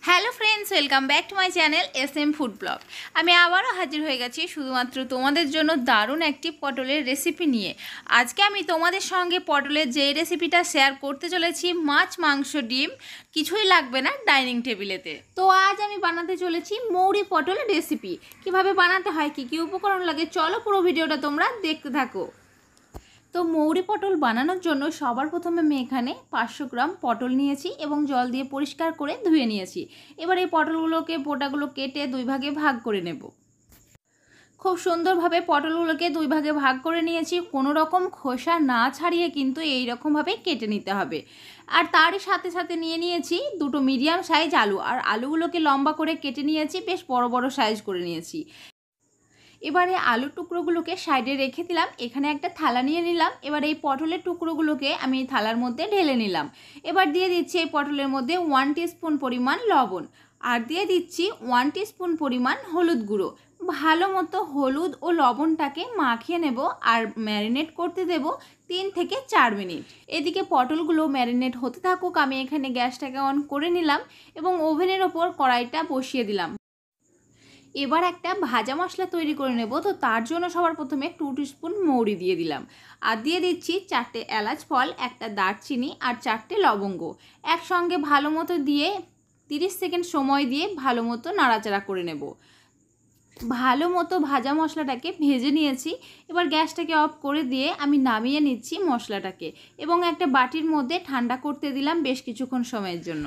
Hello friends, welcome back to my channel SM food blog. আমি আবারও হাজির হয়ে গেছি শুধুমাত্র তোমাদের জন্য দারুণ একটি পটলের রেসিপি নিয়ে। আজকে আমি তোমাদের সঙ্গে পটলের যে রেসিপিটা শেয়ার করতে চলেছি, মাছ, মাংস, ডিম কিছুই লাগবে না ডাইনিং টেবিলেতে। তো আজ আমি বানাতে চলেছি মৌরি পটল রেসিপি। কিভাবে বানাতে হয়, কী কী উপকরণ লাগে, চলো পুরো ভিডিওটা তোমরা দেখতে থাকো। তো মৌরি পটল বানানোর জন্য সবার প্রথমে আমি এখানে 500 গ্রাম পটল নিয়েছি এবং জল দিয়ে পরিষ্কার করে ধুয়ে নিয়েছি। এবার এই পটলগুলোকে বোটাগুলো কেটে দুই ভাগে ভাগ করে নেব। খুব সুন্দরভাবে পটলগুলোকে দুই ভাগে ভাগ করে নিয়েছি। কোনো রকম খোসা না ছাড়িয়ে কিন্তু এই রকমভাবে কেটে নিতে হবে। আর তারই সাথে সাথে নিয়ে নিয়েছি দুটো মিডিয়াম সাইজ আলু, আর আলুগুলোকে লম্বা করে কেটে নিয়েছি, বেশ বড় বড় সাইজ করে নিয়েছি। এবারে আলুর টুকরোগুলোকে সাইডে রেখে দিলাম। এখানে একটা থালা নিয়ে নিলাম। এবার এই পটলের টুকরোগুলোকে আমি এই থালার মধ্যে ঢেলে নিলাম। এবার দিয়ে দিচ্ছি এই পটলের মধ্যে 1 টিস্পুন পরিমাণ লবণ, আর দিয়ে দিচ্ছি 1 টিস্পুন পরিমাণ হলুদ গুঁড়ো। ভালো মতো হলুদ ও লবণটাকে মাখিয়ে নেব আর ম্যারিনেট করতে দেব 3 থেকে 4 মিনিট। এদিকে পটলগুলো ম্যারিনেট হতে থাকুক, আমি এখানে গ্যাসটাকে অন করে নিলাম এবং ওভেনের ওপর কড়াইটা বসিয়ে দিলাম। এবার একটা ভাজা মশলা তৈরি করে নেব। তো তার জন্য সবার প্রথমে 2 টিস্পুন মৌরি দিয়ে দিলাম, আর দিয়ে দিচ্ছি 4টে এলাচ ফল, একটা দারচিনি আর 4টে লবঙ্গ। একসঙ্গে ভালো মতো দিয়ে 30 সেকেন্ড সময় দিয়ে ভালো মতো নাড়াচাড়া করে নেব। ভালো মতো ভাজা মশলাটাকে ভেজে নিয়েছি। এবার গ্যাসটাকে অফ করে দিয়ে আমি নামিয়ে নিচ্ছি মশলাটাকে এবং একটা বাটির মধ্যে ঠান্ডা করতে দিলাম বেশ কিছুক্ষণ সময়ের জন্য।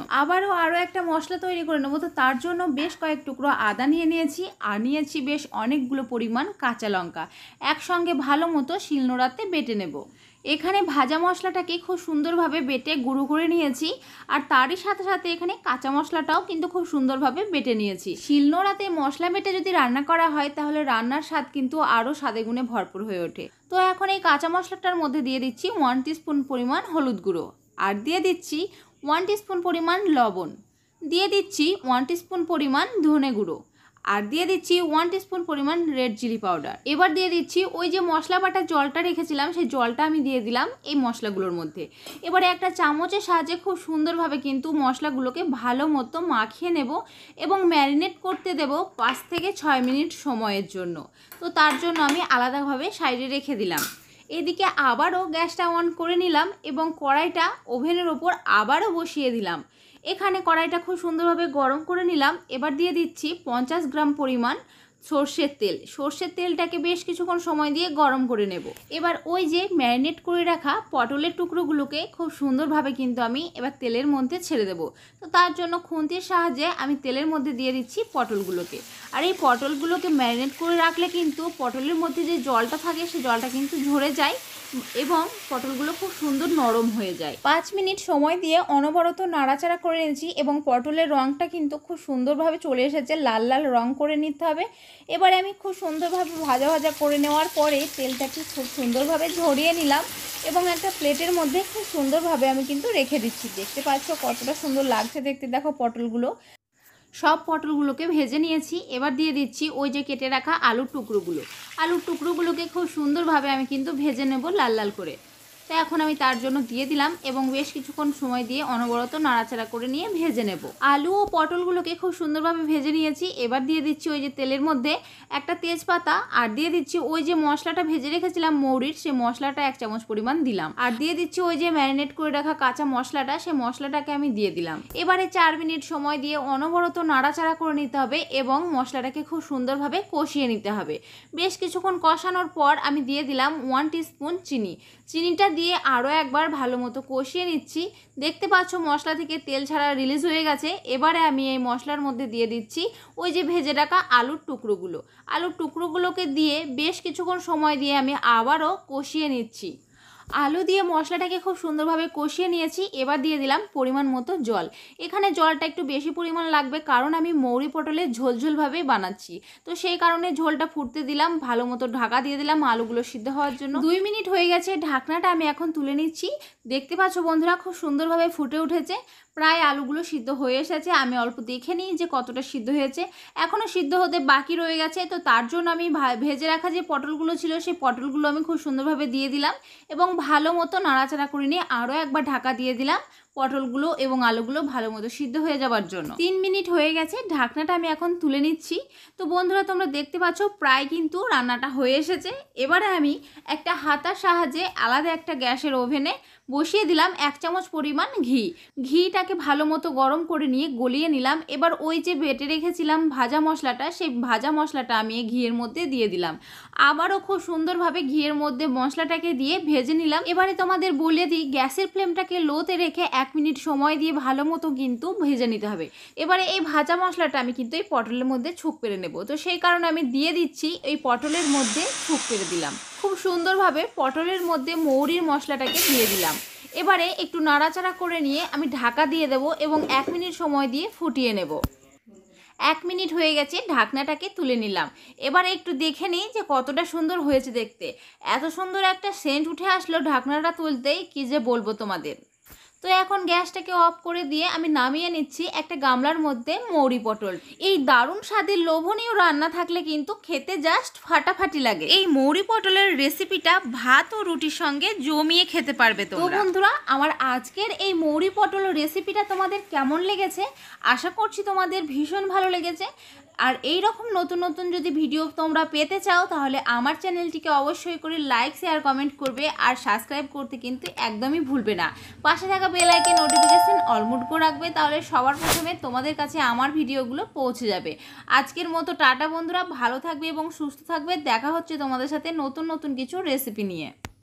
আরও একটা মশলা তৈরি করে নেব। তো তার জন্য বেশ কয়েক টুকরো আদা নিয়ে নিয়েছি, আর নিয়েছি বেশ অনেকগুলো পরিমাণ কাঁচা লঙ্কা। একসঙ্গে ভালো মতো শিলনোড়াতে বেটে নেব। এখানে ভাজা মশলাটাকে খুব সুন্দরভাবে বেটে গুঁড়ো করে নিয়েছি, আর তারই সাথে সাথে এখানে কাঁচা মশলাটাও কিন্তু খুব সুন্দরভাবে বেটে নিয়েছি। শিলনোড়াতে মশলা বেটে যদি রান্না করা হয় তাহলে রান্নার স্বাদ কিন্তু আরও স্বাদে গুণে ভরপুর হয়ে ওঠে। তো এখন এই কাঁচা মশলাটার মধ্যে দিয়ে দিচ্ছি 1 টিস্পুন পরিমাণ হলুদ গুঁড়ো, আর দিয়ে দিচ্ছি 1 টিস্পুন পরিমাণ লবণ, দিয়ে দিচ্ছি 1 টিস্পুন পরিমাণ ধনে গুঁড়ো, আর দিয়ে দিচ্ছি 1 টিস্পুন পরিমাণ রেড চিলি পাউডার। এবার দিয়ে দিচ্ছি ওই যে মশলা বাটার জলটা রেখেছিলাম, সেই জলটা আমি দিয়ে দিলাম এই মশলাগুলোর মধ্যে। এবারে একটা চামচের সাহায্যে খুব সুন্দরভাবে কিন্তু মশলাগুলোকে ভালো মতো মাখিয়ে নেব এবং ম্যারিনেট করতে দেব 5 থেকে 6 মিনিট সময়ের জন্য। তো তার জন্য আমি আলাদাভাবে সাইডে রেখে দিলাম। এদিকে আবারও গ্যাসটা অন করে নিলাম এবং কড়াইটা ওভেনের ওপর আবারও বসিয়ে দিলাম। এখানে কড়াইটা খুব সুন্দরভাবে গরম করে নিলাম। এবার দিয়ে দিচ্ছি 50 গ্রাম পরিমাণ সর্ষের তেল। সর্ষের তেলটাকে বেশ কিছুক্ষণ সময় দিয়ে গরম করে নেব। এবার ওই যে ম্যারিনেট করে রাখা পটলের টুকরোগুলোকে খুব সুন্দরভাবে কিন্তু আমি এবার তেলের মধ্যে ছেড়ে দেব। তো তার জন্য খুন্তির সাহায্যে আমি তেলের মধ্যে দিয়ে দিচ্ছি পটলগুলোকে। আর এই পটলগুলোকে ম্যারিনেট করে রাখলে কিন্তু পটলের মধ্যে যে জলটা থাকে সেই জলটা কিন্তু ঝরে যায় এবং পটলগুলো খুব সুন্দর নরম হয়ে যায়। 5 মিনিট সময় দিয়ে অনবরত নাড়াচাড়া করে নিয়েছি এবং পটলের রঙটা কিন্তু খুব সুন্দরভাবে চলে এসেছে, লাল লাল রং করে নিতে হবে। এবারে আমি খুব সুন্দরভাবে ভাজা ভাজা করে নেওয়ার পরে তেলটাকে খুব সুন্দরভাবে ঝরিয়ে নিলাম এবং একটা প্লেটের মধ্যে খুব সুন্দরভাবে আমি কিন্তু রেখে দিচ্ছি। দেখতে পাচ্ছ কতটা সুন্দর লাগছে দেখতে। দেখো পটলগুলো, সব পটলগুলোকে ভেজে নিয়েছি। এবার দিয়ে দিচ্ছি ওই যে কেটে রাখা আলুর টুকরোগুলো। আলুর টুকরোগুলোকে খুব সুন্দরভাবে আমি কিন্তু ভেজে নেব লাল লাল করে। তো এখন আমি তার জন্য দিয়ে দিলাম এবং বেশ কিছুক্ষণ সময় দিয়ে অনবরত নাড়াচাড়া করে নিয়ে ভেজে নেব। আলু ও পটলগুলোকে খুব সুন্দরভাবে ভেজে নিয়েছি। এবার দিয়ে দিচ্ছি ওই যে তেলের মধ্যে একটা তেজপাতা, আর দিয়ে দিচ্ছি ওই যে মশলাটা ভেজে রেখেছিলাম মৌরির, সেই মশলাটা 1 চামচ পরিমাণ দিলাম, আর দিয়ে দিচ্ছি ওই যে ম্যারিনেট করে রাখা কাঁচা মশলাটা, সেই মশলাটাকে আমি দিয়ে দিলাম। এবারে 4 মিনিট সময় দিয়ে অনবরত নাড়াচাড়া করে নিতে হবে এবং মশলাটাকে খুব সুন্দরভাবে কষিয়ে নিতে হবে। বেশ কিছুক্ষণ কষানোর পর আমি দিয়ে দিলাম 1 টিস্পুন চিনি। চিনিটা দিয়ে আরও একবার ভালো মতো কষিয়ে নিচ্ছি। দেখতে পাচ্ছ মশলা থেকে তেল ছাড়া রিলিজ হয়ে গেছে। এবারে আমি এই মশলার মধ্যে দিয়ে দিচ্ছি ওই যে ভেজে রাখা আলুর টুকরোগুলো। আলুর টুকরোগুলোকে দিয়ে বেশ কিছুক্ষণ সময় দিয়ে আমি আবারও কষিয়ে নিচ্ছি। আলু দিয়ে মশলাটাকে খুব সুন্দরভাবে কষিয়ে নিয়েছি। এবার দিয়ে দিলাম পরিমাণ মতো জল। এখানে জলটা একটু বেশি পরিমাণ লাগবে, কারণ আমি মৌরি পটলের ঝোলঝোলভাবেই বানাচ্ছি। তো সেই কারণে ঝোলটা ফুটতে দিলাম, ভালো মতো ঢাকা দিয়ে দিলাম আলুগুলো সিদ্ধ হওয়ার জন্য। 2 মিনিট হয়ে গেছে, ঢাকনাটা আমি এখন তুলে নিচ্ছি। দেখতে পাচ্ছ বন্ধুরা খুব সুন্দরভাবে ফুটে উঠেছে, প্রায় আলুগুলো সিদ্ধ হয়ে এসেছে। আমি অল্প দেখে নিই যে কতটা সিদ্ধ হয়েছে, এখনও সিদ্ধ হতে বাকি রয়ে গেছে। তো তার জন্য আমি ভেজে রাখা যে পটলগুলো ছিল সেই পটলগুলো আমি খুব সুন্দরভাবে দিয়ে দিলাম এবং ভালো মতো নাড়াচাড়া করে নিয়ে আরও একবার ঢাকা দিয়ে দিলাম পটলগুলো এবং আলুগুলো ভালো মতো সিদ্ধ হয়ে যাওয়ার জন্য। 3 মিনিট হয়ে গেছে, ঢাকনাটা আমি এখন তুলে নিচ্ছি। তো বন্ধুরা, তোমরা দেখতে পাচ্ছ প্রায় কিন্তু রান্নাটা হয়ে এসেছে। এবারে আমি একটা হাতার সাহায্যে আলাদা একটা গ্যাসের ওভেনে বসিয়ে দিলাম 1 চামচ পরিমাণ ঘি। ঘিটাকে ভালো মতো গরম করে নিয়ে গলিয়ে নিলাম। এবার ওই যে বেটে রেখেছিলাম ভাজা মশলাটা, সেই ভাজা মশলাটা আমি ঘিয়ের মধ্যে দিয়ে দিলাম। আবারও খুব সুন্দরভাবে ঘিয়ের মধ্যে মশলাটাকে দিয়ে ভেজে নিলাম। এবারে তোমাদের বলে দিই, গ্যাসের ফ্লেমটাকে লোতে রেখে 1 মিনিট সময় দিয়ে ভালো মতো কিন্তু ভেজে নিতে হবে। এবারে এই ভাজা মশলাটা আমি কিন্তু এই পটলের মধ্যে ছুঁক পেরে নেব। তো সেই কারণে আমি দিয়ে দিচ্ছি, এই পটলের মধ্যে ছুঁক পেরে দিলাম। খুব সুন্দরভাবে পটলের মধ্যে মৌরির মশলাটাকে দিয়ে দিলাম। এবারে একটু নাড়াচাড়া করে নিয়ে আমি ঢাকা দিয়ে দেব এবং 1 মিনিট সময় দিয়ে ফুটিয়ে নেব। 1 মিনিট হয়ে গেছে, ঢাকনাটাকে তুলে নিলাম। এবারে একটু দেখে নিই যে কতটা সুন্দর হয়েছে দেখতে। এত সুন্দর একটা সেন্ট উঠে আসলো ঢাকনাটা তুলতেই, কি যে বলবো তোমাদের। তো এখন গ্যাসটাকে অফ করে দিয়ে আমি নামিয়ে নিচ্ছি একটা গামলার মধ্যে মৌরি পটল। এই দারুণ স্বাদের লোভনীয় রান্না থাকলে কিন্তু খেতে জাস্ট ফাটাফাটি লাগে। এই মৌরি পটলের রেসিপিটা ভাত ও রুটির সঙ্গে জমিয়ে খেতে পারবে তোমরা। তো বন্ধুরা, আমার আজকের এই মৌরি পটল রেসিপিটা তোমাদের কেমন লেগেছে? আশা করছি তোমাদের ভীষণ ভালো লেগেছে। আর এই রকম নতুন নতুন যদি ভিডিও তোমরা পেতে চাও তাহলে আমার চ্যানেলটিকে অবশ্যই করে লাইক, শেয়ার, কমেন্ট করবে আর সাবস্ক্রাইব করতে কিন্তু একদমই ভুলবে না। পাশে থাকা bell icon notification all mode করে রাখবে, তাহলে সবার প্রথমে তোমাদের কাছে আমার ভিডিওগুলো পৌঁছে যাবে। আজকের মতো টাটা বন্ধুরা, ভালো থাকবে এবং সুস্থ থাকবে। দেখা হচ্ছে তোমাদের সাথে নতুন নতুন কিছু রেসিপি নিয়ে।